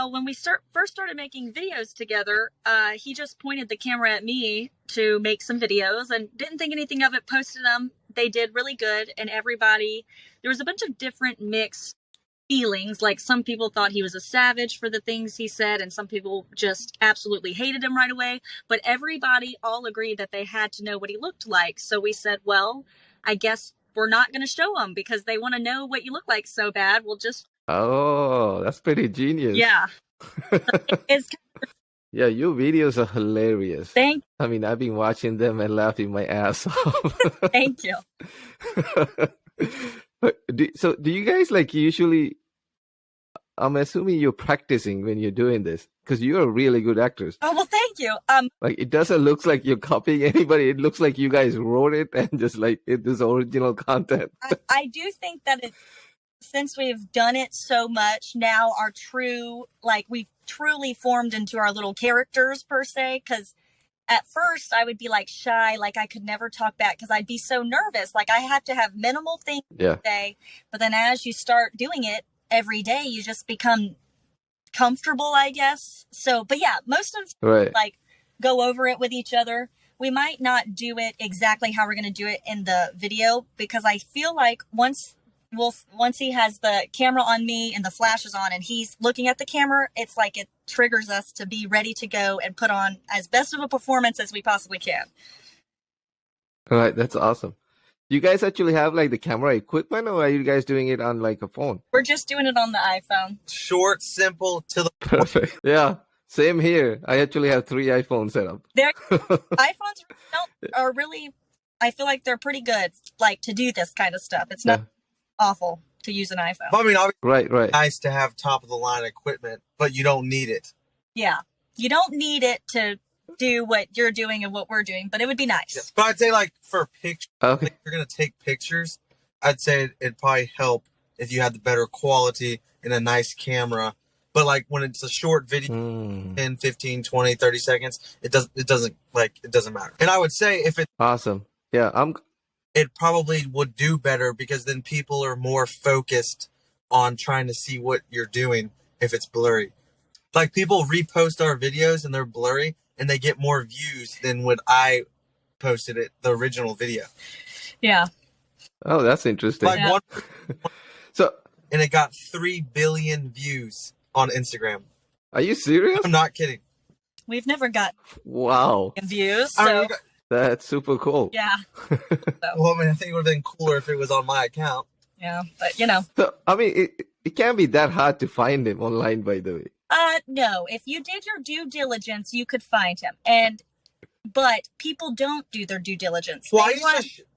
well, when we first started making videos together, he just pointed the camera at me to make some videos and didn't think anything of it, posted them. They did really good. And there was a bunch of different mixed feelings. Like some people thought he was a savage for the things he said, and some people just absolutely hated him right away. But everybody all agreed that they had to know what he looked like. So we said, well, I guess we're not going to show them because they want to know what you look like so bad. We'll just... Oh, that's pretty genius. Yeah. It's... Yeah, your videos are hilarious. Thank you. I mean, I've been watching them and laughing my ass off. Thank you. So do you guys like usually, I'm assuming you're practicing when you're doing this because you're a really good actress. Oh, well, thank you. Like it doesn't look like you're copying anybody. It looks like you guys wrote it and just like it is original content. I do think that since we've done it so much now, we've truly formed into our little characters per se, because at first I would be like shy, like I could never talk back because I'd be so nervous. Like I have to have minimal things to say. But then as you start doing it every day, you just become comfortable, I guess. So, but yeah, most of like go over it with each other. We might not do it exactly how we're going to do it in the video because I feel like once he has the camera on me and the flash is on and he's looking at the camera, it's like it triggers us to be ready to go and put on as best of a performance as we possibly can. All right, that's awesome. Do you guys actually have like the camera equipment, or are you guys doing it on like a phone? We're just doing it on the iPhone. Short, simple, to the perfect. Yeah, same here. I actually have 3 iPhones set up. iPhones are really, I feel like they're pretty good, like to do this kind of stuff. It's not awful to use an iPhone. I mean, obviously, right. Nice to have top of the line equipment, but you don't need it. Yeah, you don't need it to do what you're doing and what we're doing, but it would be nice. Yes. But I'd say like for pictures, okay. Like if you're gonna take pictures, I'd say it'd probably help if you had the better quality and a nice camera. But like when it's a short video, 10, 15, 20, 30 seconds, it doesn't matter. And I would say if it's awesome. Yeah, it probably would do better because then people are more focused on trying to see what you're doing if it's blurry. Like people repost our videos and they're blurry and they get more views than when I posted it, the original video. Yeah. Oh, that's interesting. Like and it got 3 billion views on Instagram. Are you serious? I'm not kidding. We've never got views. So. I mean, that's super cool. Yeah. Well, I mean, I think it would have been cooler if it was on my account. Yeah, but you know. So, I mean, it can't be that hard to find him online, by the way. No. If you did your due diligence, you could find him. But people don't do their due diligence. Well,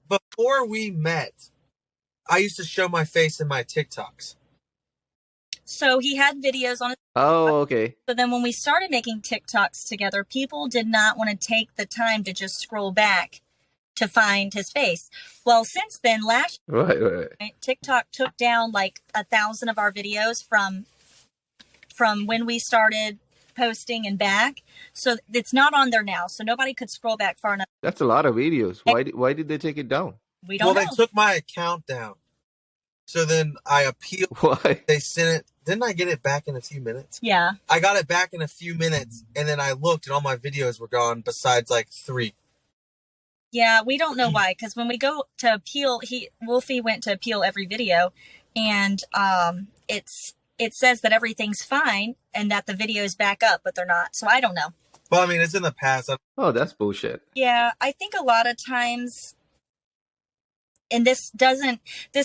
before we met, I used to show my face in my TikToks. So he had videos on his okay. So then when we started making TikToks together, people did not want to take the time to just scroll back to find his face. Well, since then, last year, TikTok took down like 1,000 of our videos from when we started posting and back. So it's not on there now. So nobody could scroll back far enough. That's a lot of videos. Why did they take it down? We don't know. Well, they took my account down. So then I appealed. Why? They sent it. Didn't I get it back in a few minutes? Yeah. I got it back in a few minutes, and then I looked, and all my videos were gone besides like 3. Yeah, we don't know why. Because when we go to appeal, Wolfie went to appeal every video, and it says that everything's fine and that the videos back up, but they're not. So I don't know. Well, I mean, it's in the past. Oh, that's bullshit. Yeah, I think a lot of times. And this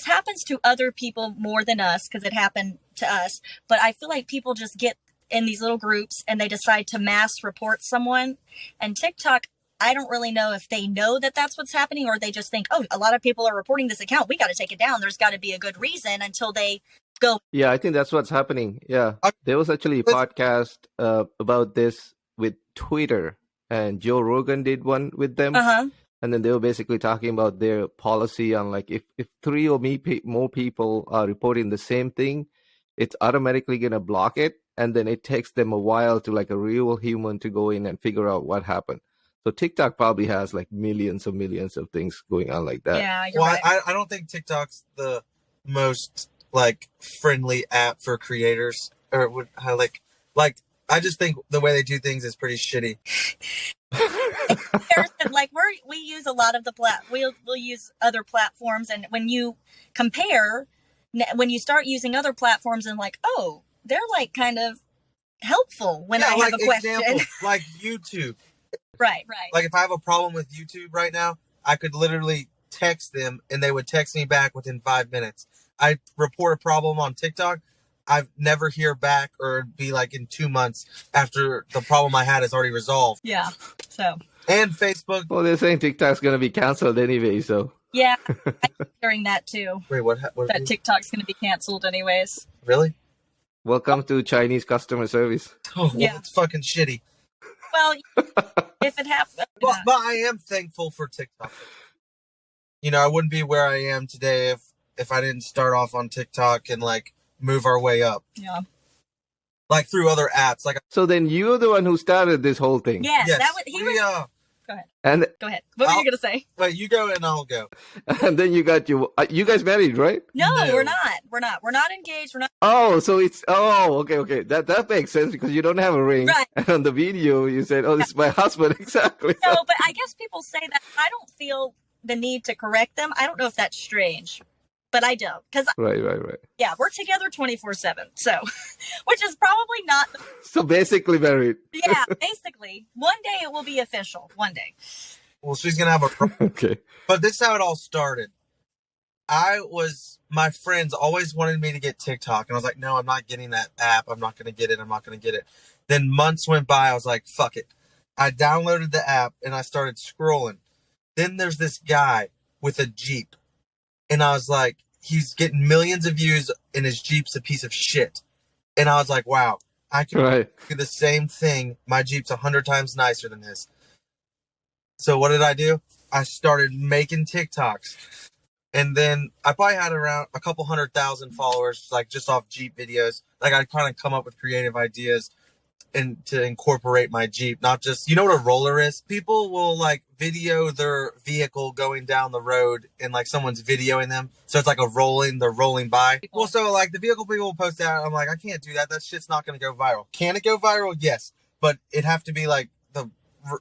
happens to other people more than us because it happened to us. But I feel like people just get in these little groups and they decide to mass report someone. And TikTok, I don't really know if they know that that's what's happening or they just think, oh, a lot of people are reporting this account. We got to take it down. There's got to be a good reason until they go. Yeah, I think that's what's happening. Yeah. There was actually a podcast about this with Twitter, and Joe Rogan did one with them. Uh-huh. And then they were basically talking about their policy on like if 3 or more people are reporting the same thing, it's automatically going to block it. And then it takes them a while to like a real human to go in and figure out what happened. So TikTok probably has like millions of things going on like that. Yeah, you're right. I don't think TikTok's the most like friendly app for creators, or Like, I just think the way they do things is pretty shitty. Comparison, like we use a lot of the we'll use other platforms, and when you compare, when you start using other platforms, and like, oh, they're like kind of helpful when I have a question. Like YouTube. Right. Like if I have a problem with YouTube right now, I could literally text them and they would text me back within 5 minutes. I report a problem on TikTok, I've never hear back, or be like in 2 months after the problem I had is already resolved. Yeah. So. And Facebook. Well, they're saying TikTok's gonna be canceled anyway, so. Yeah, I'm hearing that too. Wait, what that TikTok's going to be canceled anyways. Really? Welcome to Chinese customer service. Oh, well, it's fucking shitty. Well, if it happens. But I am thankful for TikTok. You know, I wouldn't be where I am today if I didn't start off on TikTok and like move our way up. Yeah. Like through other apps. Like. So then you're the one who started this whole thing. Yes. Go ahead. Go ahead. What were you gonna say? Wait, you go and I'll go. And then you got you guys married, right? No, we're not. We're not engaged. We're not. Oh, so it's okay. That makes sense because you don't have a ring. Right. And on the video you said, "Oh, this is my husband." Exactly. No, but I guess people say that. I don't feel the need to correct them. I don't know if that's strange, but I don't, because Right. Yeah, we're together 24/7. So, which is probably not. So basically married. Yeah, basically. One day it will be official. One day. Well, she's gonna have a. Okay. But this is how it all started. My friends always wanted me to get TikTok, and I was like, no, I'm not getting that app. I'm not gonna get it. Then months went by. I was like, fuck it. I downloaded the app and I started scrolling. Then there's this guy with a Jeep, and I was like, he's getting millions of views, and his Jeep's a piece of shit. And I was like, wow, I can do the same thing. My Jeep's 100 times nicer than his. So what did I do? I started making TikToks. And then I probably had around a couple 100,000 followers, like just off Jeep videos. Like I kind of come up with creative ideas and to incorporate my Jeep, not just, you know what a roller is? People will like video their vehicle going down the road and like someone's videoing them. So it's like they're rolling by. Well, so like the vehicle people will post that. I'm like, I can't do that. That shit's not going to go viral. Can it go viral? Yes. But it'd have to be like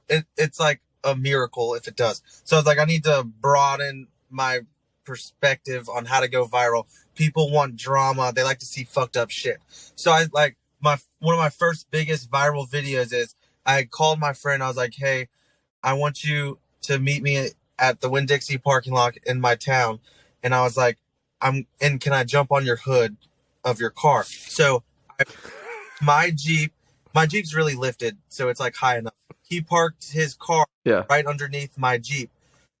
it's like a miracle if it does. So it's like, I need to broaden my perspective on how to go viral. People want drama. They like to see fucked up shit. So I like one of my first biggest viral videos is I called my friend. I was like, hey, I want you to meet me at the Winn-Dixie parking lot in my town. And I was like, can I jump on your hood of your car? So my Jeep's really lifted. So it's like high enough. He parked his car right underneath my Jeep.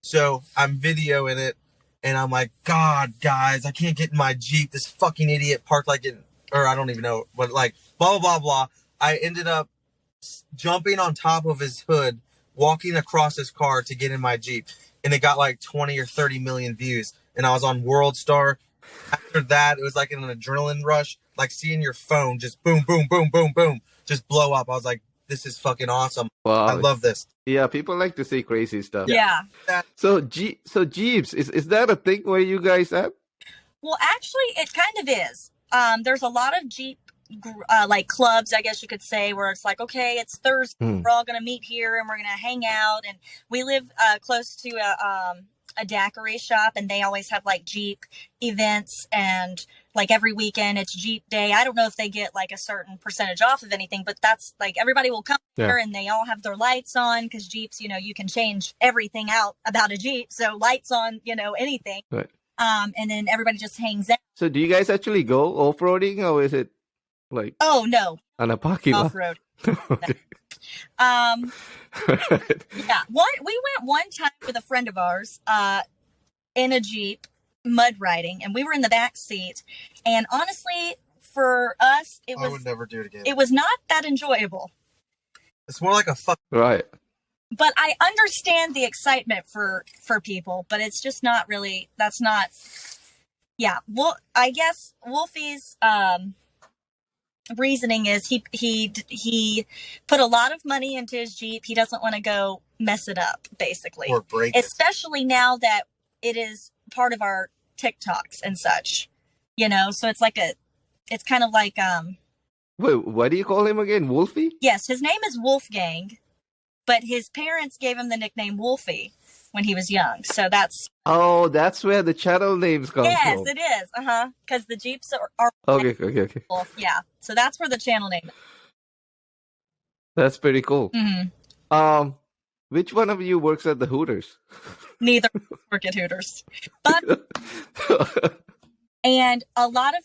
So I'm videoing it and I'm like, God, guys, I can't get in my Jeep. This fucking idiot parked like it, or I don't even know, but like blah, blah, blah, blah. I ended up jumping on top of his hood, walking across his car to get in my Jeep. And it got like 20 or 30 million views. And I was on World Star. After that, it was like an adrenaline rush, like seeing your phone just boom, boom, boom, boom, boom, just blow up. I was like, this is fucking awesome. Wow. I love this. Yeah, people like to see crazy stuff. Yeah. So Jeeps, is that a thing where you guys at? Well, actually, it kind of is. There's a lot of Jeep like clubs, I guess you could say, where it's like, okay, it's Thursday, we're all going to meet here and we're going to hang out. And we live close to a daiquiri shop, and they always have like Jeep events, and like every weekend it's Jeep day. I don't know if they get like a certain percentage off of anything, but that's like everybody will come here and they all have their lights on, because Jeeps, you know, you can change everything out about a Jeep. So lights on, you know, anything. Right. And then everybody just hangs out. So do you guys actually go off-roading, or is it like no, on a parking lot? Off-road. Okay. Yeah. We went one time with a friend of ours in a Jeep mud riding, and we were in the back seat. And honestly, for us, I would never do it again. It was not that enjoyable. It's more like a fuck. Right. But I understand the excitement for people, but it's just not really. That's not. Yeah. Well, I guess Wolfie's reasoning is he put a lot of money into his Jeep. He doesn't want to go mess it up, basically, or break it. Especially now that it is part of our TikToks and such, you know. So it's like it's kind of like Wait, what do you call him again? Wolfie? Yes, his name is Wolfgang, but his parents gave him the nickname Wolfie when he was young. So that's Oh, that's where the channel names come yes, from. it is. Because the Jeeps are Okay. Wolf. Yeah, so that's where the channel name. That's pretty cool. Mm-hmm. Which one of you works at the Hooters? Neither work at Hooters, but and a lot of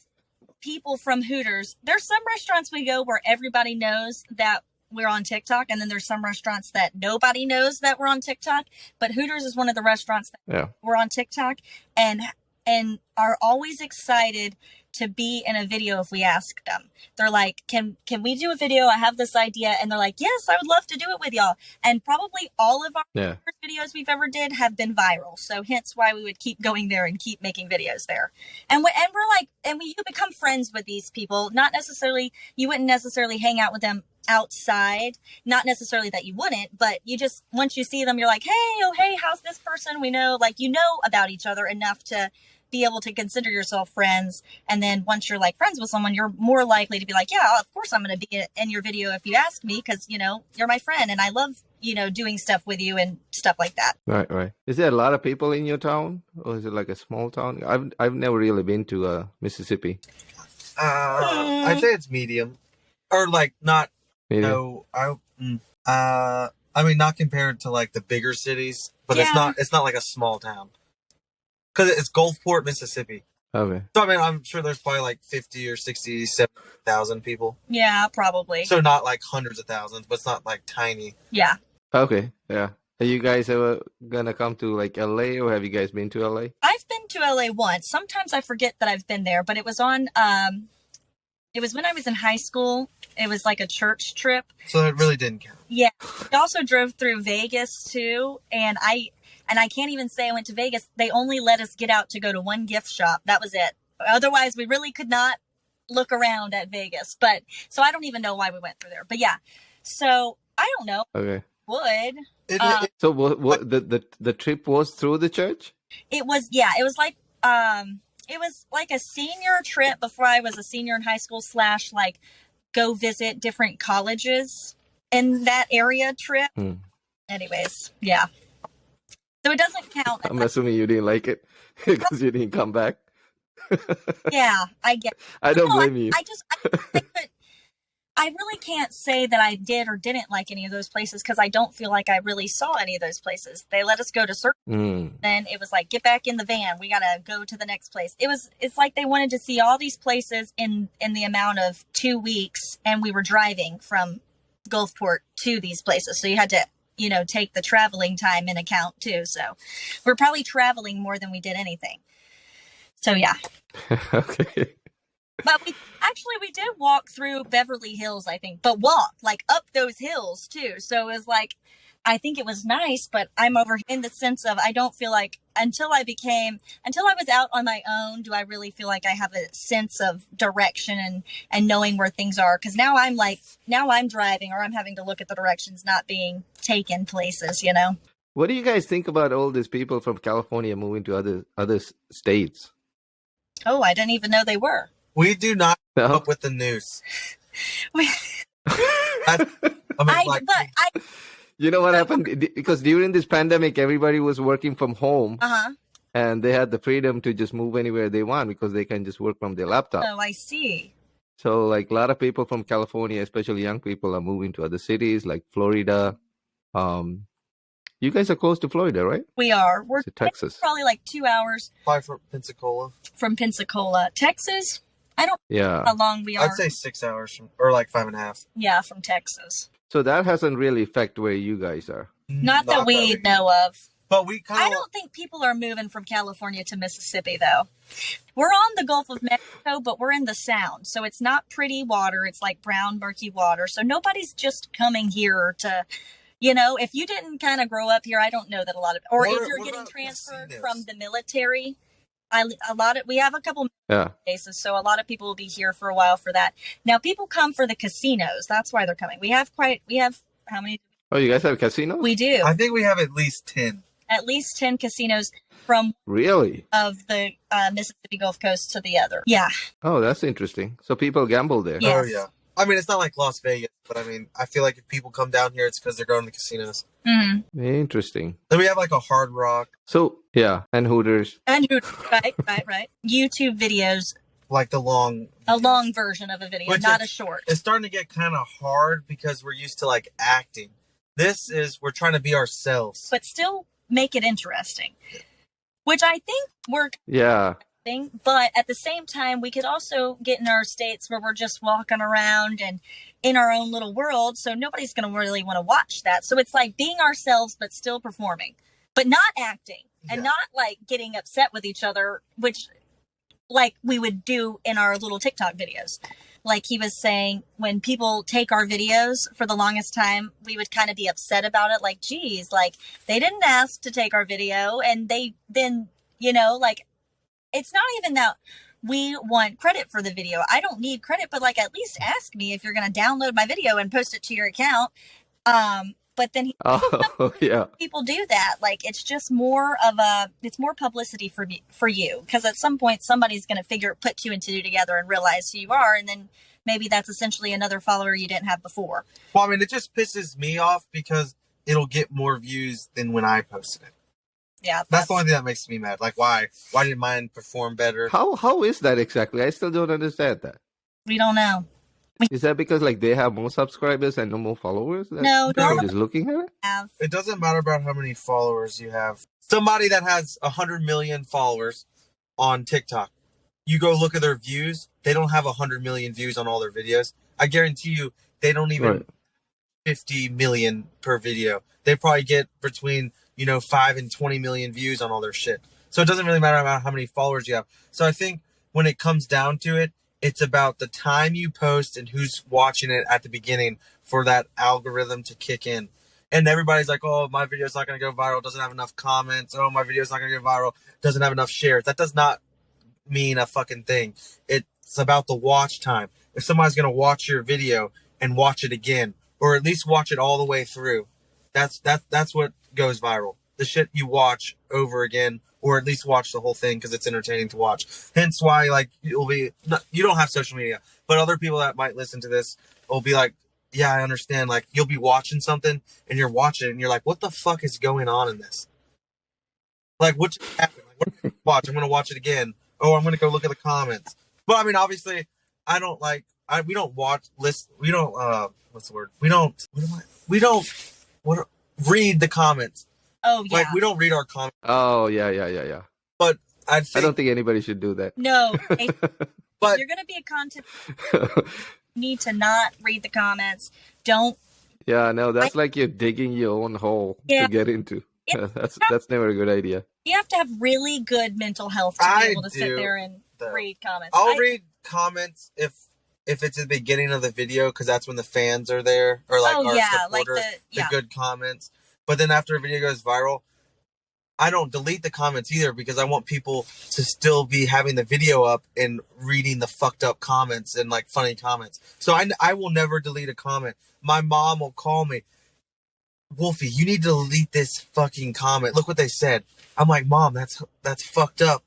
people from Hooters. There's some restaurants we go where everybody knows that we're on TikTok, and then there's some restaurants that nobody knows that we're on TikTok. But Hooters is one of the restaurants that Yeah. we're on TikTok, and are always excited to be in a video if we ask them. They're like, can we do a video? I have this idea. And they're like, yes, I would love to do it with y'all. And probably all of our Yeah. videos we've ever did have been viral. So hence why we would keep going there and keep making videos there. And we're like, you become friends with these people. Not necessarily, you wouldn't necessarily hang out with them outside. Not necessarily that you wouldn't, but you just, once you see them, you're like, hey, how's this person? We know, like, you know about each other enough to be able to consider yourself friends. And then once you're like friends with someone, you're more likely to be like, yeah, of course I'm going to be in your video if you ask me, because, you're my friend and I love, doing stuff with you and stuff like that. Right. Is there a lot of people in your town, or is it like a small town? I've never really been to Mississippi. I'd say it's medium, or like not. Maybe. No, I mean not compared to like the bigger cities, but Yeah. it's not like a small town. Because it's Gulfport, Mississippi. Okay. So, I mean, I'm sure there's probably like 50 or 60, 70,000 people. Yeah, probably. So not like hundreds of thousands, but it's not like tiny. Yeah. Okay. Yeah. Are you guys ever gonna come to like LA, or have you guys been to LA? I've been to LA once. Sometimes I forget that I've been there, but it was on, it was when I was in high school. It was like a church trip. So it really didn't count. Yeah. We also drove through Vegas too. And I can't even say I went to Vegas. They only let us get out to go to one gift shop. That was it. Otherwise, we really could not look around at Vegas. But so I don't even know why we went through there. But yeah. So I don't know. Okay. Would. So what the trip was through the church? It was like a senior trip before I was a senior in high school / like go visit different colleges in that area trip. Anyways, yeah. So it doesn't count. I'm assuming you didn't like it because you didn't come back. Yeah, I get. I don't No, blame you. I really can't say that I did or didn't like any of those places because I don't feel like I really saw any of those places. They let us go to certain. Then it was like, get back in the van. We gotta go to the next place. It's like they wanted to see all these places in the amount of 2 weeks, and we were driving from Gulfport to these places, so you had to take the traveling time in account too. So we're probably traveling more than we did anything. So yeah. Okay. But we did walk through Beverly Hills, I think, but walk like up those hills too. So it was like, I think it was nice, but I'm over in the sense of, I don't feel like until I was out on my own, do I really feel like I have a sense of direction and knowing where things are. Cause now I'm driving, or I'm having to look at the directions, not being taken places, What do you guys think about all these people from California moving to other states? Oh, I didn't even know they were. We do not keep No? up with the news. We- You know what happened? Because during this pandemic, everybody was working from home, and they had the freedom to just move anywhere they want because they can just work from their laptop. Oh, I see. So, like, a lot of people from California, especially young people, are moving to other cities like Florida. You guys are close to Florida, right? We are. We're To Texas. probably like 2 hours Fly from Pensacola. from Pensacola, Texas. I don't know Yeah. how long we are. I'd say 6 hours or like 5.5. Yeah, from Texas. So that hasn't really affected where you guys are. Not that we know of. But we kind I of. don't think people are moving from California to Mississippi, though. We're on the Gulf of Mexico, but we're in the Sound. So it's not pretty water. It's like brown, murky water. So nobody's just coming here to, if you didn't kind of grow up here, I don't know that a lot of, or if you're what getting about transferred casinos? from the military, we have a couple Yeah. bases, so a lot of people will be here for a while for that. Now, people come for the casinos. That's why they're coming. We have how many? Oh, you guys have casinos? We do. I think we have at least 10. At least 10 casinos from Really? of the Mississippi Gulf Coast to the other. Yeah. Oh, that's interesting. So people gamble there. Yes. Oh, yeah. I mean, it's not like Las Vegas, but I mean, I feel like if people come down here, it's because they're going to casinos. Mm-hmm. Interesting. Then we have like a Hard Rock, So yeah, and Hooters. And who? Right. YouTube videos, like the long, a long version of a video, Which not is- a short. It's starting to get kind of hard because we're used to like acting. This is, we're trying to be ourselves. But still make it interesting, which I think we're Yeah. thing. But at the same time, we could also get in our states where we're just walking around and in our own little world. So nobody's going to really want to watch that. So it's like being ourselves, but still performing, but not acting and Yeah. not like getting upset with each other, which like we would do in our little TikTok videos. Like he was saying, when people take our videos for the longest time, we would kind of be upset about it. Like, geez, like they didn't ask to take our video. And they then, you know, like it's not even that we want credit for the video. I don't need credit, but like at least ask me if you're going to download my video and post it to your account. But then Oh yeah. people do that. Like it's just more of it's more publicity for me, for you, because at some point somebody's going to put two and two together and realize who you are, and then maybe that's essentially another follower you didn't have before. Well, I mean, it just pisses me off because it'll get more views than when I posted it. Yeah, That's the only thing that makes me mad. Like, why? Why did mine perform better? How is that exactly? I still don't understand that. we don't know. Is that because like they have more subscribers and no more followers? No, I'm normally just looking at it. have. It doesn't matter about how many followers you have. Somebody that has 100 million followers on TikTok, you go look at their views. They don't have 100 million views on all their videos. I guarantee you, they don't even Right. 50 million per video. They probably get between 5 and 20 million views on all their shit. So it doesn't really matter about how many followers you have. So I think when it comes down to it, it's about the time you post and who's watching it at the beginning for that algorithm to kick in. And everybody's like, oh, my video's not going to go viral, doesn't have enough comments. Oh, my video's not going to go viral, doesn't have enough shares. That does not mean a fucking thing. It's about the watch time. If somebody's going to watch your video and watch it again, or at least watch it all the way through, that's what goes viral. The shit you watch over again, or at least watch the whole thing because it's entertaining to watch. Hence why, like, you don't have social media, but other people that might listen to this will be like, yeah, I understand. Like, you'll be watching something and you're watching it and you're like, what the fuck is going on in this? Like, what just happened? Like, what am I gonna watch? I'm going to watch it again. Oh, I'm going to go look at the comments. But I mean, obviously, I don't like, we don't watch, list, we don't, what's the word? We don't read the comments. Oh yeah. Like, we don't read our comments. Oh yeah. But I I think, don't think anybody should do that. No, if but you're going to be a content, you need to not read the comments. Don't. Yeah, no, that's like you're digging your own hole Yeah. to get into. Yeah. That's never a good idea. You have to have really good mental health to I be able to sit do, there and though. read comments. I'll read comments if it's at the beginning of the video because that's when the fans are there, or like Oh, our yeah, like supporters, the good comments. But then after a video goes viral, I don't delete the comments either because I want people to still be having the video up and reading the fucked up comments and like funny comments. So I will never delete a comment. My mom will call me, Wolfie, you need to delete this fucking comment. Look what they said. I'm like, Mom, that's fucked up.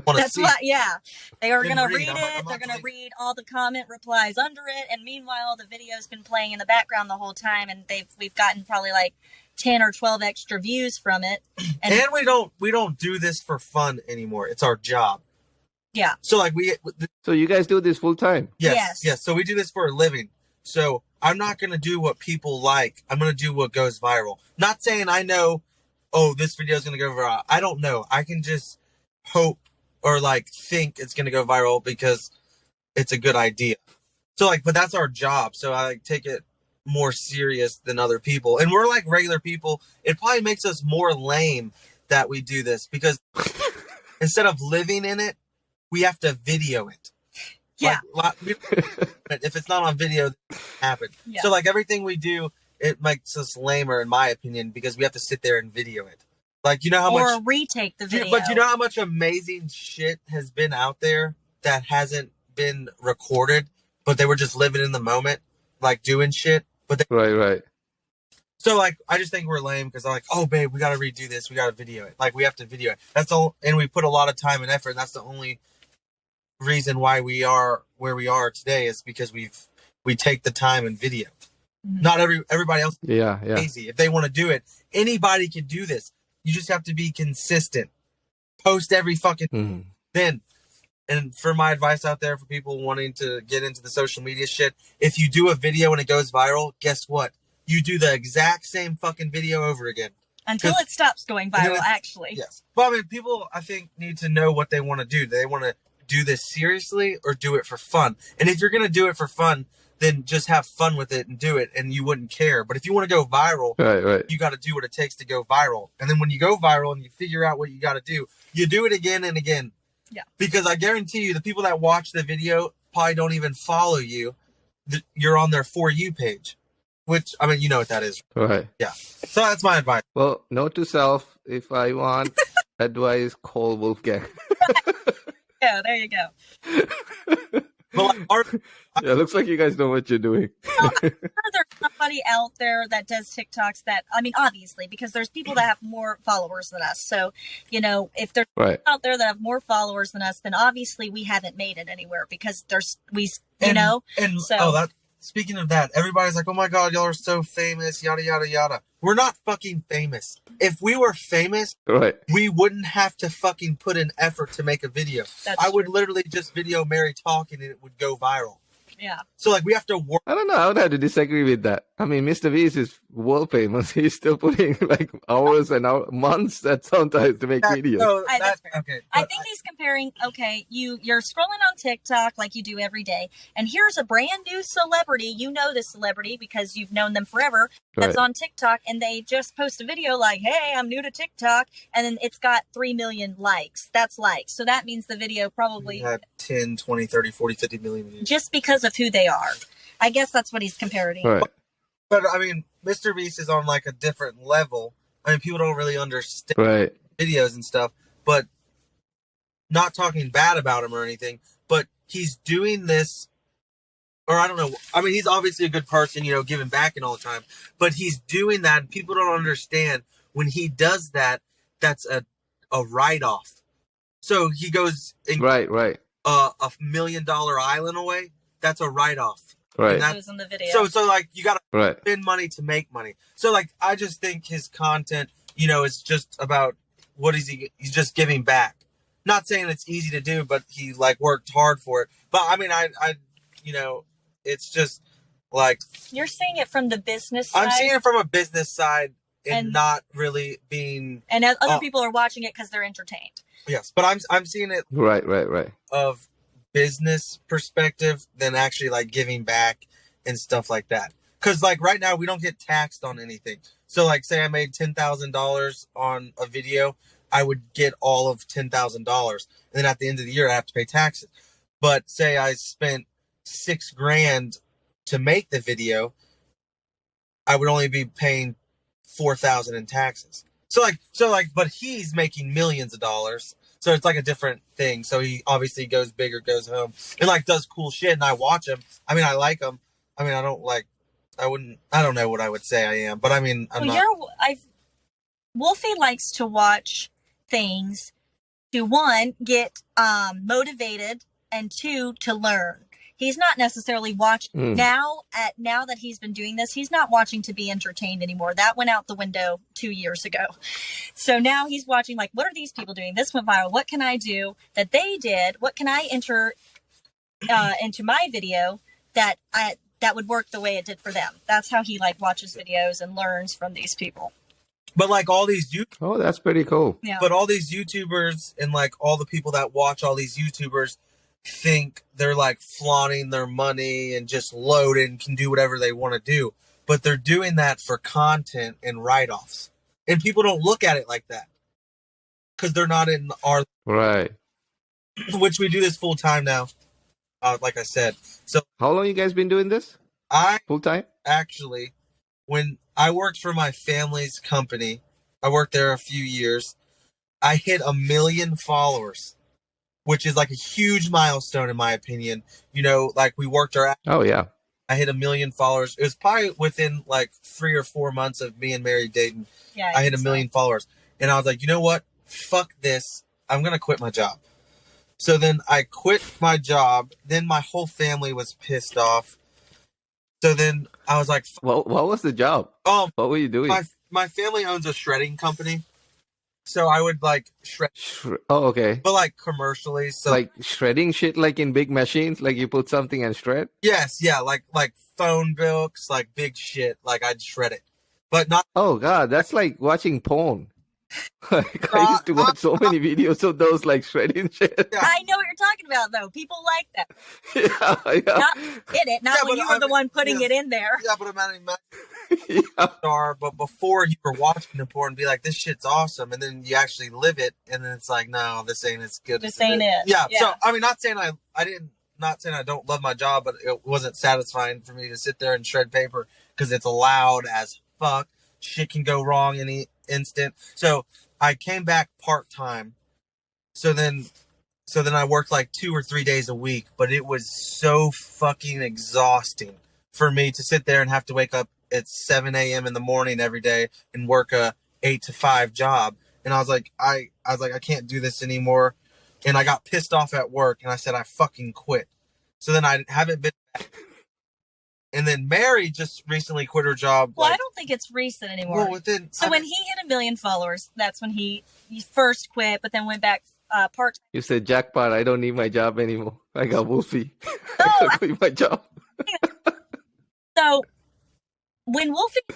That's see. why, yeah. They are Then going to read. read I'm it. not They're going to deleting. read all the comment replies under it. And meanwhile, the video's been playing in the background the whole time. And we've gotten probably like 10 or 12 extra views from it. And, And we don't do this for fun anymore. It's our job. yeah. So like So you guys do this full time? Yes. yes. So we do this for a living. So I'm not going to do what people like. I'm going to do what goes viral. Not saying I know, oh, this video is going to go viral. I don't know. I can just hope or like think it's going to go viral because it's a good idea. So like, but that's our job. So I like take it more serious than other people. And we're like regular people. It probably makes us more lame that we do this because instead of living in it, we have to video it. Yeah. If it's not on video, it doesn't happen. Yeah. So like everything we do, it makes us lamer, in my opinion, because we have to sit there and video it. Like, you know how Or much, retake the video. but you know how much amazing shit has been out there that hasn't been recorded, but they were just living in the moment, like doing shit. But Right. so like, I just think we're lame because I'm like, oh babe, we got to redo this. We got to video it. Like we have to video it. That's all. And we put a lot of time and effort. And that's the only reason why we are where we are today is because we've we take the time and video. Mhm. Not everybody else is Yeah. lazy. If they want to do it, anybody can do this. You just have to be consistent. Post every fucking Mhm. then. And for my advice out there for people wanting to get into the social media shit, if you do a video and it goes viral, guess what? You do the exact same fucking video over again. Until 'Cause- it stops going then viral, it's- actually. Yes. Well, I mean, people, I think, need to know what they want to do. Do they want to do this seriously or do it for fun? And if you're going to do it for fun, then just have fun with it and do it, and you wouldn't care. But if you want to go viral, Right. you got to do what it takes to go viral. And then when you go viral and you figure out what you got to do, you do it again and again. Yeah. Because I guarantee you, the people that watch the video probably don't even follow you. You're on their For You page, which, I mean, you know what that is. Right. So that's my advice. Well, note to self: if I want advice, call Wolfgang. Yeah, there you go. But like, Yeah, looks like you guys know what you're doing. Sure, there's somebody out there that does TikToks that, I mean, obviously, because there's people that have more followers than us. So, you know, if there's Right. out there that have more followers than us, then obviously we haven't made it anywhere because you and, know, and so- that. Speaking of that, everybody's like, "Oh my god, y'all are so famous!" Yada yada yada. We're not fucking famous. If we were famous, Right. we wouldn't have to fucking put in effort to make a video. That's I would true. literally just video Mary talking and it would go viral. Yeah. So like we have to work. I don't know. I would have to disagree with that. I mean, Mr. Beast is world famous. He's still putting like hours and months at sometimes to make videos. No, That's fair. okay. I but think he's comparing, okay, you're scrolling on TikTok like you do every day, and here's a brand new celebrity. You know this celebrity because you've known them forever. That's Right. on TikTok, and they just post a video like, hey, I'm new to TikTok, and then it's got 3 million likes. That's likes. So that means the video we probably, had 10, 20, 30, 40, 50 million views. just because of who they are. I guess that's what he's comparing. Right. But I mean, Mr. Beast is on like a different level. I mean, people don't really understand Right. videos and stuff, but not talking bad about him or anything, but he's doing this, or I don't know. I mean, he's obviously a good person, you know, giving back and all the time, but he's doing that and people don't understand when he does that, that's a write-off. So he goes and Right. $1 million island away. That's a write-off. Right. And that- Those in the video. So like you got to Right. spend money to make money. So like I just think his content, you know, is just about what is he's just giving back. Not saying it's easy to do, but he like worked hard for it. But I mean I you know, it's just like You're seeing it from the business side, I'm seeing it from a business side and And- not really being and other Oh. people are watching it because they're entertained. yes, but I'm seeing it Right. of business perspective than actually like giving back and stuff like that. Because like right now we don't get taxed on anything. So like say I made $10,000 on a video, I would get all of $10,000, and then at the end of the year I have to pay taxes. But say I spent $6,000 to make the video, I would only be paying $4,000 in taxes. So like, but he's making millions of dollars. So it's like a different thing. So he obviously goes big or goes home and like does cool shit. And I watch him. I mean, I like him. I mean, I don't know what I would say I am, but I mean, I'm not. Wolfie likes to watch things to, one, get motivated, and two, to learn. He's not necessarily watching now that he's been doing this, he's not watching to be entertained anymore. That went out the window 2 years ago. So now he's watching like, what are these people doing? This went viral. What can I do that they did? What can I enter into my video that would work the way it did for them? That's how he like watches videos and learns from these people. But like all these Oh, that's pretty cool. Yeah. But all these YouTubers and like all the people that watch all these YouTubers think they're like flaunting their money and just loaded and can do whatever they want to do. But they're doing that for content and write-offs. And people don't look at it like that. Because they're not in our, Right. which we do this full time now. Like I said. So How long you guys been doing this? I Full time? actually, when I worked for my family's company, I worked there a few years, I hit 1 million followers, which is like a huge milestone in my opinion. You know, like we worked our, Oh yeah. I hit 1 million followers. It was probably within like 3 or 4 months of me and Mary dating. Yeah, I hit 1 so. million followers. And I was like, you know what? Fuck this. I'm going to quit my job. So then I quit my job. Then my whole family was pissed off. So then I was like, What was the job? um, What were you doing? my family owns a shredding company, so I would like shred, Oh, okay. but like commercially. So Like shredding shit, like in big machines, like you put something and shred. yes, yeah, like phone books, like big shit. Like I'd shred it, but not. Oh God, that's like watching porn. Like I used to watch so many videos of those like shredding shit. Yeah. I know what you're talking about, though. People like that. Yeah, Not in it, not Yeah, when but you were the mean, one putting yeah. it in there. Yeah, but imagine yeah. star, but before you were watching the porn, be like, this shit's awesome, and then you actually live it, and then it's like, no, this ain't as good. This as ain't it. Yeah. Yeah. So I mean, not saying I didn't, not saying I don't love my job, but it wasn't satisfying for me to sit there and shred paper because it's loud as fuck. Shit can go wrong any instant. So I came back part time. So then I worked like 2 or 3 days a week, but it was so fucking exhausting for me to sit there and have to wake up at 7 a.m. in the morning every day and work a 8 to 5 job. And I was like, I can't do this anymore. And I got pissed off at work and I said, I fucking quit. So then I haven't been back. And then Mary just recently quit her job. Well, like, I don't think it's recent anymore. well, within, So when he hit 1 million followers, that's when he first quit, but then went back part time. You said jackpot. I don't need my job anymore. I got Wolfie. No, I gotta quit my job. So when Wolfie, I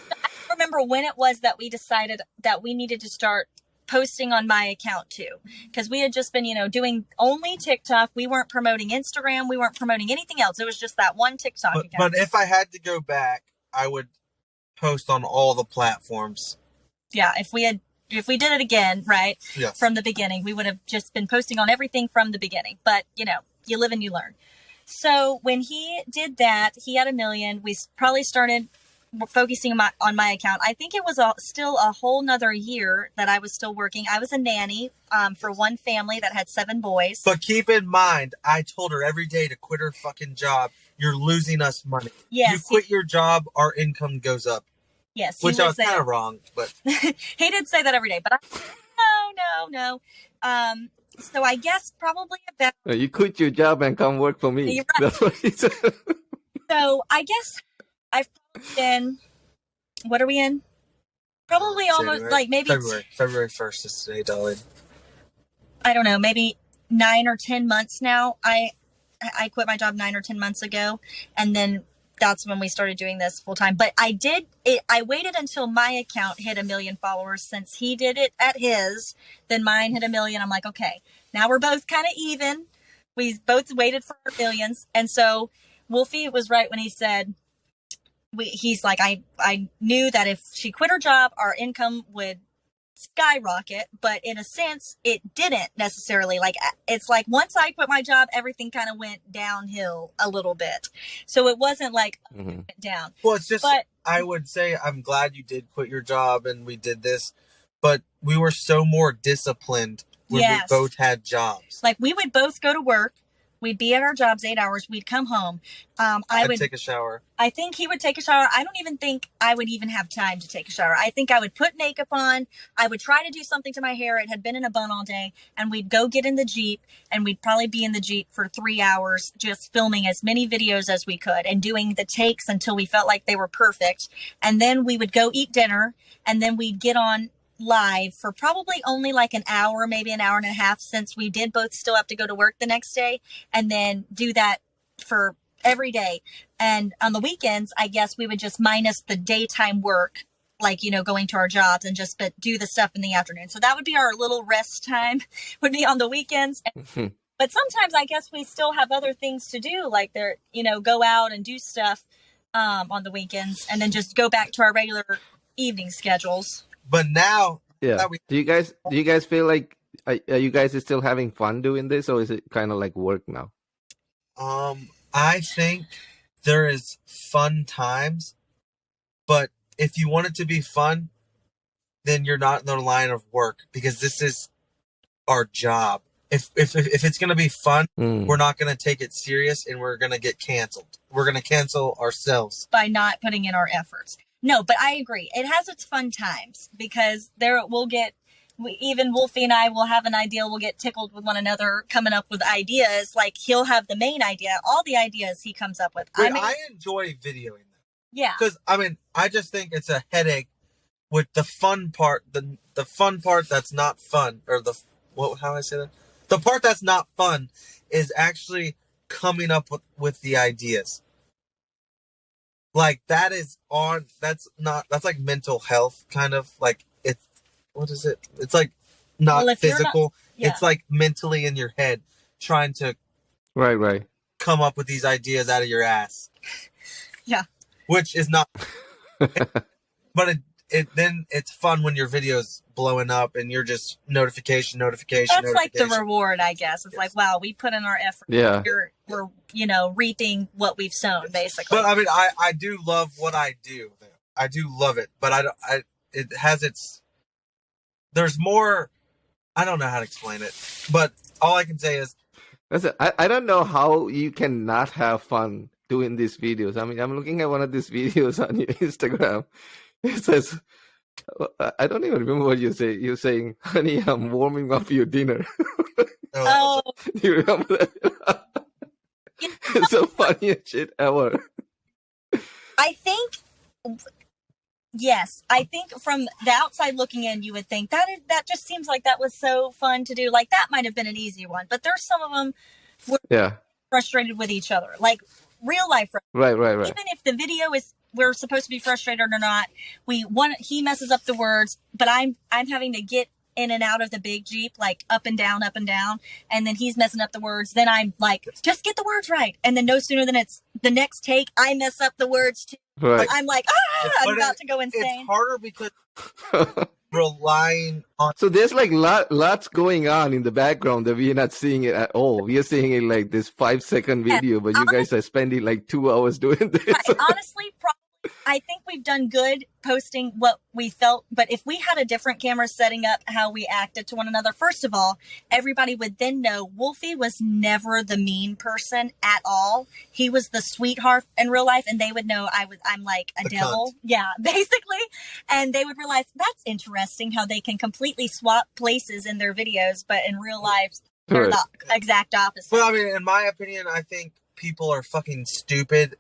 don't remember when it was that we decided that we needed to start posting on my account too, because we had just been, doing only TikTok. We weren't promoting Instagram. We weren't promoting anything else. It was just that one TikTok account. but if I had to go back, I would post on all the platforms. Yeah, if we did it again, right, Yes. from the beginning, we would have just been posting on everything from the beginning. But, you live and you learn. So when he did that, he had 1 million. We probably started focusing on my account. I think it was still a whole nother year that I was still working. I was a nanny for one family that had 7 boys. But keep in mind, I told her every day to quit her fucking job. You're losing us money. Yes, You quit your job, our income goes up. yes, he Which I would was say kind of wrong, but he did say that every day, but no. So I guess probably about. You quit your job and come work for me. You're right. That's what he said. So I guess I've probably been. What are we in? Probably almost January. like maybe February 1st is today, darling. I don't know, maybe 9 or 10 months now. I quit my job 9 or 10 months ago, and then that's when we started doing this full time. But I waited until my account hit 1 million followers. Since he did it at his, then mine hit 1 million. I'm like, okay, now we're both kind of even. We both waited for our millions. And so Wolfie was right when he said, he's like, I knew that if she quit her job, our income would skyrocket, but in a sense it didn't necessarily. Like, it's like once I quit my job, everything kind of went downhill a little bit. So it wasn't like went down. Well, it's just, But I would say I'm glad you did quit your job and we did this, but we were so more disciplined when Yes. we both had jobs. like we would both go to work. We'd be at our jobs 8 hours. We'd come home. I'd take a shower. I think he would take a shower. I don't even think I would even have time to take a shower. I think I would put makeup on. I would try to do something to my hair. It had been in a bun all day. And we'd go get in the Jeep, and we'd probably be in the Jeep for 3 hours, just filming as many videos as we could and doing the takes until we felt like they were perfect. And then we would go eat dinner, and then we'd get on live for probably only like an hour, maybe an hour and a half, since we did both still have to go to work the next day, and then do that for every day. And on the weekends, I guess we would just minus the daytime work, like, going to our jobs, and just do the stuff in the afternoon. So that would be our little rest time, would be on the weekends. But sometimes I guess we still have other things to do, like go out and do stuff on the weekends, and then just go back to our regular evening schedules. But now, Yeah. Do you guys feel like are you guys still having fun doing this, or is it kind of like work now? I think there is fun times, but if you want it to be fun, then you're not in the line of work, because this is our job. If it's going to be fun, we're not going to take it serious, and we're going to get canceled. We're going to cancel ourselves By not putting in our efforts. No, but I agree. It has its fun times, because even Wolfie and I will have an idea. We'll get tickled with one another, coming up with ideas. Like, he'll have the main idea, all the ideas he comes up with. But I enjoy videoing them. Yeah. Because I mean, I just think it's a headache with the fun part, the fun part that's not fun, or how I say that? The part that's not fun is actually coming up with the ideas. Like that's like mental health kind of like what is it? It's like not Well, physical. Yeah. It's like mentally in your head trying to Right. come up with these ideas out of your ass. Yeah. Which is not, but then it's fun when your video's blowing up and you're just notification. That's like the reward, I guess. It's like, wow, we put in our effort. Yeah. We're reaping what we've sown, basically. But I mean, I do love what I do. I do love it, but it has there's more. I don't know how to explain it, but all I can say is, listen, I don't know how you can not have fun doing these videos. I mean, I'm looking at one of these videos on your Instagram. It says, I don't even remember what you say. You're saying, honey, I'm warming up your dinner. Oh. Do you remember that? It's the funniest shit ever. I think, yes, I think from the outside looking in, you would think that just seems like that was so fun to do. Like that might have been an easy one, but there's some of them were frustrated with each other, like real life. Right. Even if the video we're supposed to be frustrated or not, he messes up the words, but I'm having to get in and out of the big Jeep, like up and down, and then he's messing up the words. Then I'm like, just get the words right. And then no sooner than it's the next take, I mess up the words too. Right. I'm like, I'm about to go insane. It's harder because relying on. So there's like lots going on in the background that we're not seeing it at all. We are seeing it like this 5-second video, but you guys are spending like 2 hours doing this. Honestly, I think we've done good posting what we felt, but if we had a different camera setting up how we acted to one another, first of all, everybody would then know Wolfie was never the mean person at all. He was the sweetheart in real life, and they would know I'm like a devil. Cunt. Yeah, basically. And they would realize that's interesting how they can completely swap places in their videos, but in real life, they're the exact opposite. Well, I mean, in my opinion, I think people are fucking stupid.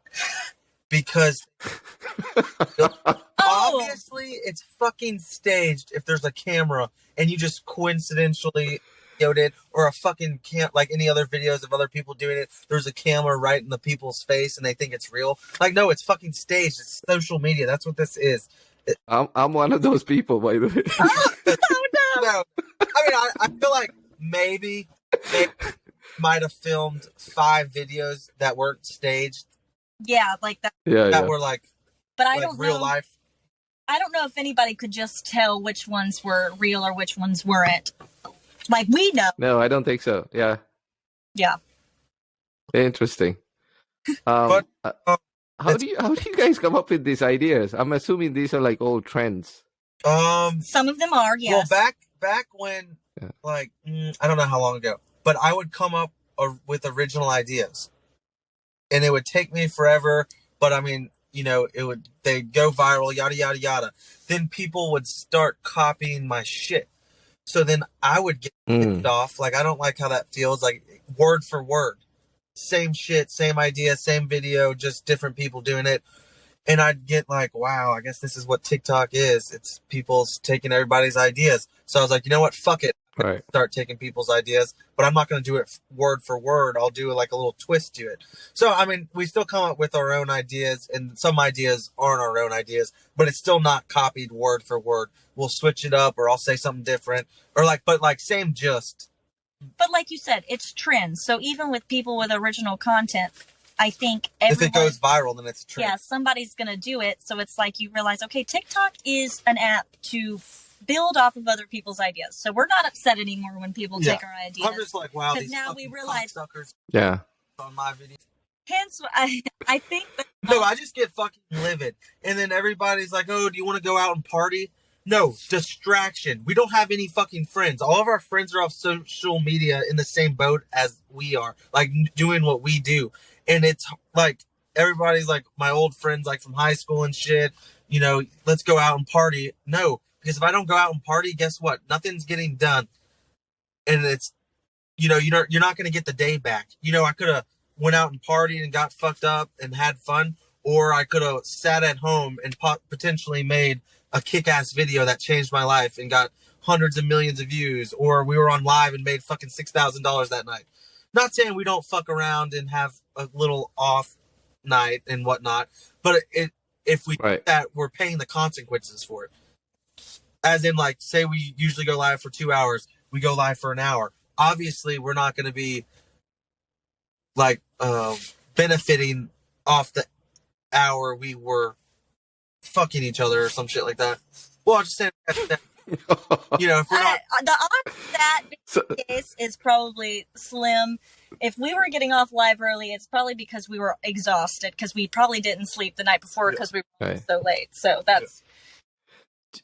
Because obviously it's fucking staged if there's a camera and you just coincidentally videoed it, or a fucking like any other videos of other people doing it, there's a camera right in the people's face and they think it's real. Like, no, it's fucking staged. It's social media. That's what this is. I'm one of those people, by the way. Oh, no. I mean, I feel like maybe they might have filmed 5 videos that weren't staged. Yeah, like that. That were like, but I like don't real know. Life. I don't know if anybody could just tell which ones were real or which ones weren't. Like we know. No, I don't think so. Yeah. Yeah. Interesting. But how do you guys come up with these ideas? I'm assuming these are like old trends. Some of them are, yes. Well, back when, like, I don't know how long ago, but I would come up with original ideas. And it would take me forever, but I mean, they'd go viral, yada, yada, yada. Then people would start copying my shit. So then I would get pissed off. Like, I don't like how that feels, like word for word. Same shit, same idea, same video, just different people doing it. And I'd get like, wow, I guess this is what TikTok is. It's people taking everybody's ideas. So I was like, you know what? Fuck it. Right. Start taking people's ideas, but I'm not going to do it word for word. I'll do like a little twist to it. So, I mean, we still come up with our own ideas, and some ideas aren't our own ideas, but it's still not copied word for word. We'll switch it up, or I'll say something different, or but same gist. But like you said, it's trends. So even with people with original content, I think if it goes viral, then it's a trend. Yeah, somebody's going to do it. So it's like you realize, okay, TikTok is an app to build off of other people's ideas. So we're not upset anymore when people take our ideas. I'm just like, wow, these now we realize suckers. Yeah. On my video. Hence, I think that. No, I just get fucking livid. And then everybody's like, oh, do you want to go out and party? No, distraction. We don't have any fucking friends. All of our friends are off social media in the same boat as we are, like doing what we do. And it's like, everybody's like, my old friends, like from high school and shit, let's go out and party. No. Because if I don't go out and party, guess what? Nothing's getting done. And it's, you're not going to get the day back. I could have went out and partied and got fucked up and had fun. or I could have sat at home and potentially made a kick-ass video that changed my life and got hundreds of millions of views, or we were on live and made fucking $6,000 that night. Not saying we don't fuck around and have a little off night and whatnot, but if we do that, we're paying the consequences for it. As in, like, say we usually go live for 2 hours, we go live for an hour. Obviously, we're not going to be like benefiting off the hour we were fucking each other or some shit like that. Well, I'm just saying that, you know, if we're not... The odds of that case is probably slim. If we were getting off live early, it's probably because we were exhausted, because we probably didn't sleep the night before because we were so late. So that's...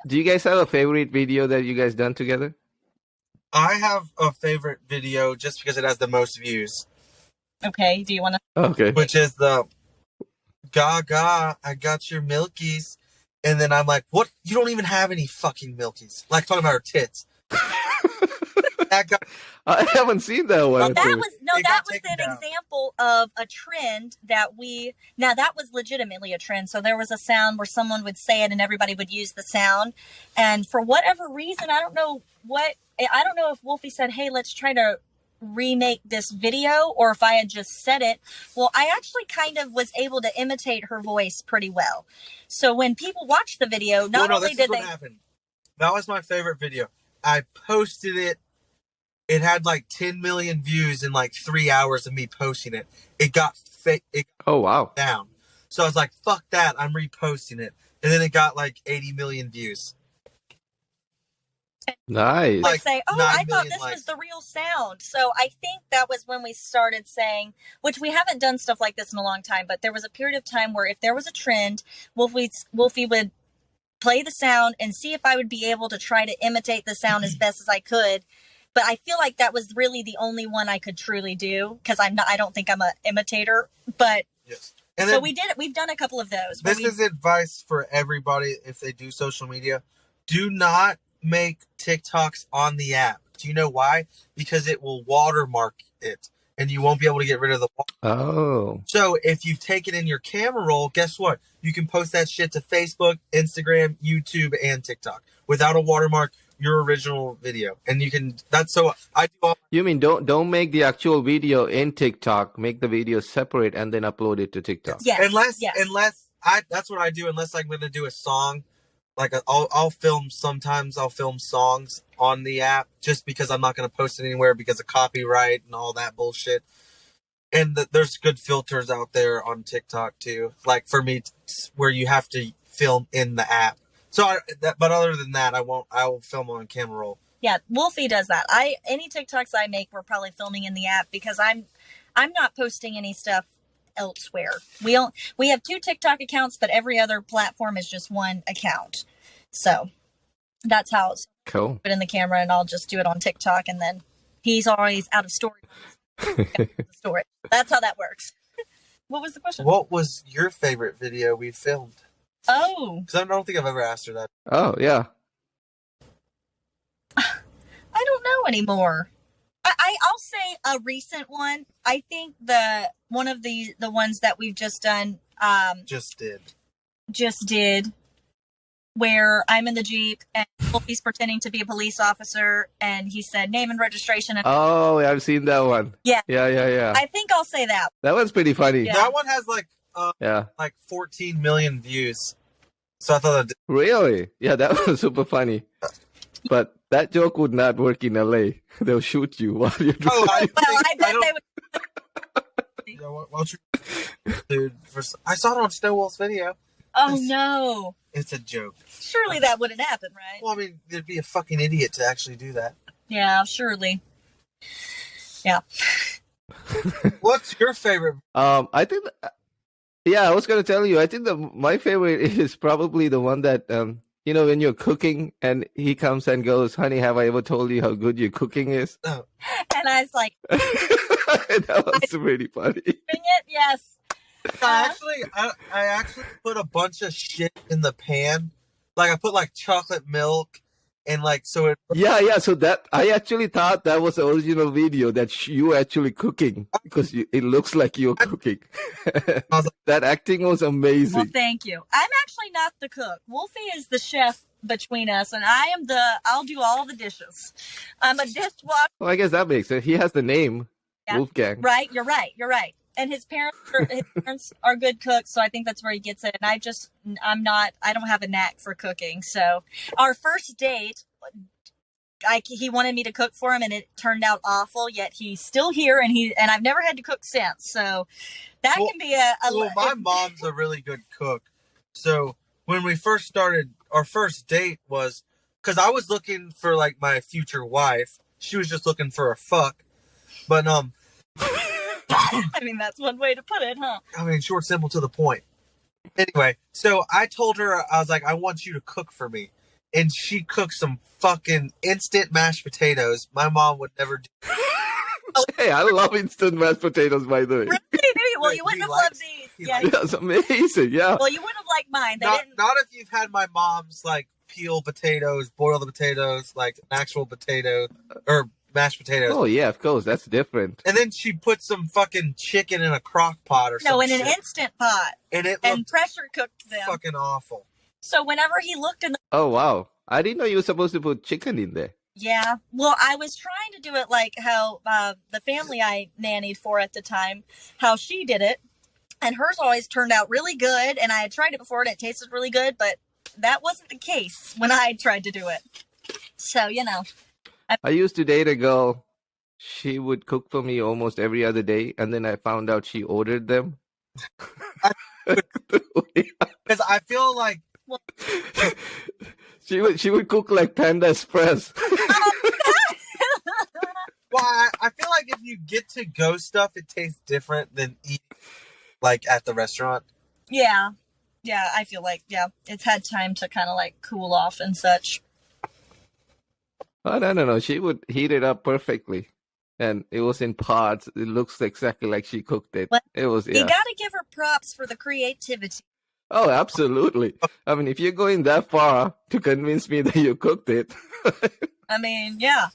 Do you guys have a favorite video that you guys done together? I have a favorite video just because it has the most views. Okay, do you want to... Okay. Which is the Gaga, I got your milkies. And then I'm like, what? You don't even have any fucking milkies. Like talking about her tits. I haven't seen that one. Well, that was an example of a trend that now that was legitimately a trend. So there was a sound where someone would say it and everybody would use the sound. And for whatever reason, I don't know if Wolfie said, hey, let's try to remake this video, or if I had just said it. Well, I actually kind of was able to imitate her voice pretty well. So when people watched the video, not only did they... happened. That was my favorite video. I posted it. It had like 10 million views in like 3 hours of me posting it. It got fake. Oh, wow. Down. So I was like, fuck that. I'm reposting it. And then it got like 80 million views. Nice. Like, say, oh, I thought this was the real sound. So I think that was when we started saying, which we haven't done stuff like this in a long time, but there was a period of time where if there was a trend, Wolfie would play the sound and see if I would be able to try to imitate the sound as best as I could. But I feel like that was really the only one I could truly do, because I don't think I'm an imitator. But yes. And so we did it. We've done a couple of those. This is advice for everybody if they do social media. Do not make TikToks on the app. Do you know why? Because it will watermark it and you won't be able to get rid of the watermark. Oh. So if you take it in your camera roll, guess what? You can post that shit to Facebook, Instagram, YouTube, and TikTok without a watermark, your original video. And you can, that's so I do all. You mean don't make the actual video in TikTok, make the video separate and then upload it to TikTok. Yes. Unless that's what I do, unless I'm going to do a song. Like I'll film sometimes. I'll film songs on the app just because I'm not going to post it anywhere because of copyright and all that bullshit. And there's good filters out there on TikTok too. Like for me, where you have to film in the app. So, but other than that, I will film on camera roll. Yeah, Wolfie does that. Any TikToks I make, we're probably filming in the app because I'm not posting any stuff elsewhere. We have 2 TikTok accounts, but every other platform is just one account. So that's how it's cool. Put in the camera, and I'll just do it on TikTok, and then he's always out of storage. That's how that works. What was the question? What was your favorite video we filmed? Oh, because I don't think I've ever asked her that. Oh yeah. I don't know anymore. I'll say a recent one. I think one of the ones that we've just done. Just did. Where I'm in the Jeep and Wolfie's pretending to be a police officer, and he said name and registration. And oh, I've seen that one. Yeah. Yeah. I think I'll say that. That one's pretty funny. Yeah. That one has like 14 million views. So I thought really? Yeah, that was super funny. But that joke would not work in LA. They'll shoot you while you're driving. I bet they would. Dude, I saw it on Snow Wolf's video. Oh no! It's a joke. Surely that wouldn't happen, right? Well, I mean, there'd be a fucking idiot to actually do that. Yeah, surely. Yeah. What's your favorite? I think. Yeah, I was gonna tell you. I think my favorite is probably the one that you know, when you're cooking and he comes and goes, "Honey, have I ever told you how good your cooking is?" Oh. And I was like, that was really funny. Yes. I actually put a bunch of shit in the pan. Like I put like chocolate milk and like so it. Yeah. So that I actually thought that was the original video that you actually cooking because it looks like you're cooking. I was like, That acting was amazing. Well, thank you. I'm actually not the cook. Wolfie is the chef between us, and I'll do all the dishes. I'm a dishwasher. Well, I guess that makes it. He has the name Yeah. Wolfgang. Right, you're right. And his parents are good cooks, so I think that's where he gets it. And I don't have a knack for cooking. So our first date, he wanted me to cook for him, and it turned out awful. Yet he's still here, and I've never had to cook since. So that Well- can be my mom's a really good cook. So when we first started, our first date was because I was looking for like my future wife. She was just looking for a fuck. But I mean, that's one way to put it, huh? I mean, short, simple, to the point. Anyway, so I told her, I was like, I want you to cook for me. And she cooked some fucking instant mashed potatoes. My mom would never do. Hey, I love instant mashed potatoes, by the way. Really? Well, you wouldn't He have loved likes- these. he Yeah. likes- That's amazing. Yeah. Well, you wouldn't have liked mine. They Not, didn't. not if you've had my mom's like peel potatoes, boil the potatoes, like an actual potato or mashed potatoes. Oh yeah, of course. That's different. And then she put some fucking chicken in a crock pot or No, something. in an instant pot, And it and looked pressure cooked them. fucking awful. So whenever he looked in the Oh wow. I didn't know you were supposed to put chicken in there. yeah, well, I was trying to do it like how the family I nannied for at the time, how she did it, and hers always turned out really good. And I had tried it before, and it tasted really good, but that wasn't the case when I tried to do it. So I used to date a girl. She would cook for me almost every other day, and then I found out she ordered them. Because I feel like she would cook like Panda Express. well, I feel like if you get to go stuff, it tastes different than eating like at the restaurant. yeah, I feel like it's had time to kind of like cool off and such. Oh no! She would heat it up perfectly, and it was in pots. It looks exactly like she cooked it. Well, It was You yeah. got to give her props for the creativity. Oh, absolutely. I mean, if you're going that far to convince me that you cooked it, I mean, yeah.